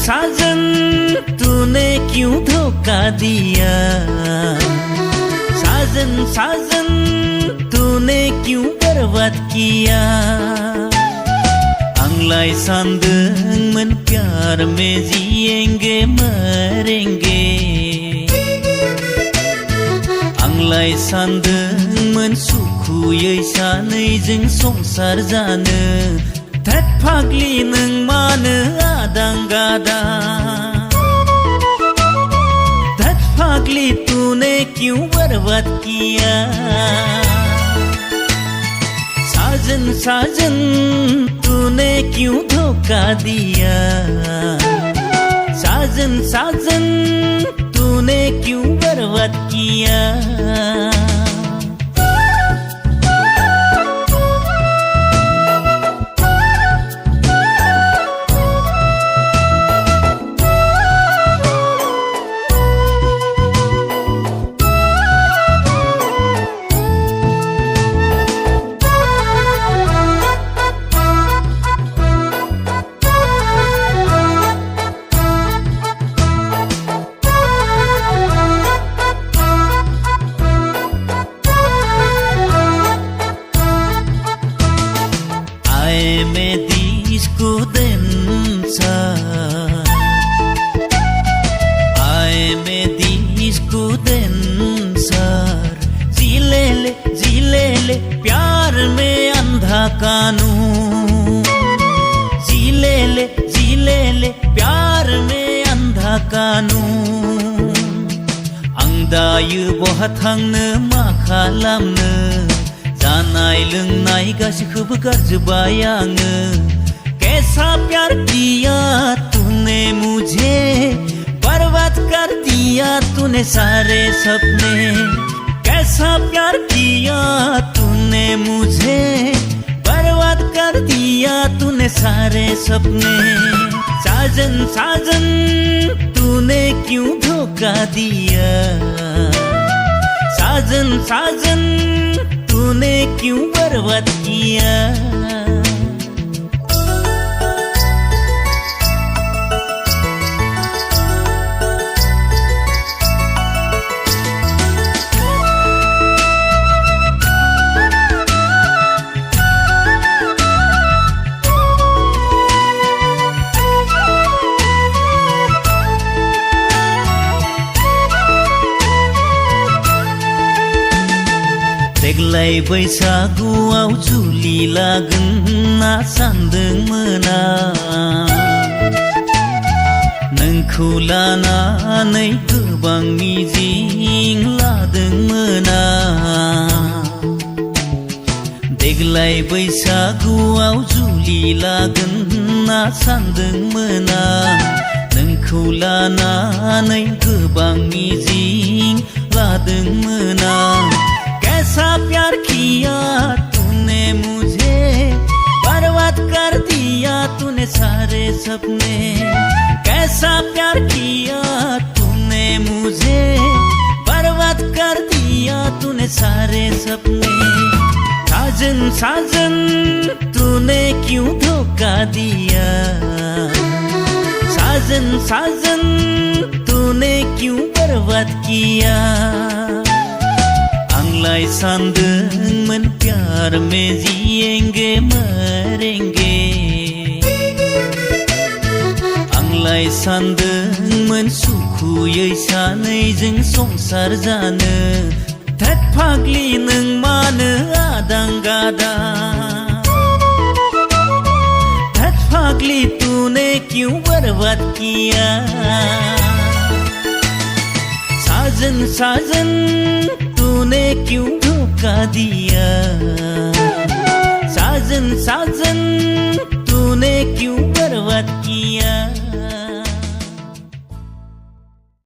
साजन तूने क्यों धोखा दिया। साजन साजन तूने क्यों बर्बाद किया। आंलाय सानदोंमोन प्यार में जिएंगे मरेंगे। आंलाय सानदोंमोन सुखुयै सानैजों संसार जानो। धत फाग्लि नों मानो आदां गादां। धत फाग्लि तूने क्यों बर्बाद किया। साजन साजन तूने क्यों धोखा दिया। साजन साजन तूने क्यों बर्बाद किया। Me disco dancer, I me disco dancer. जी ले प्यार में अंधा कानून। जी ले प्यार में अंधा कानून। आं दायो बहा थांनो मा खालामनो। जानाय लोंनाय गासैखौबो गारजोब्बाय आङो। कैसा प्यार किया तूने मुझे, बर्बाद कर दिया तूने सारे सपने। कैसा प्यार किया तूने मुझे, बर्बाद कर दिया तूने सारे सपने। साजन साजन तूने क्यों धोखा दिया। साजन साजन तूने क्यों बर्बाद किया। देग्लाय बैसागुआव जुलि लागोन होनना सानदोंमोन आं। नोंखौ लानानै गोबां मिजिं लादोंमोन आं। देग्लाय बैसागुआव जुलि लागोन होनना सानदोंमोन आं। नोंखौ लानानै गोबां मिजिं लादोंमोन आं। कैसा प्यार किया तूने मुझे, बर्बाद कर दिया तूने सारे सपने। कैसा प्यार किया तूने मुझे, बर्बाद कर दिया तूने सारे सपने। साजन साजन तूने क्यों धोखा दिया। साजन साजन तूने क्यों बर्बाद किया। आंलाय सानदोंमोन प्यार में जिएंगे मरेंगे। आंलाय सानदोंमोन सुखुयै सानैजों संसार जानो। धत फाग्लि नों मानो आदां गादां। धत फाग्लि तूने क्यों बर्बाद किया। साजन साजन तूने क्यों धोखा दिया। साजन साजन तूने क्यों बर्बाद किया।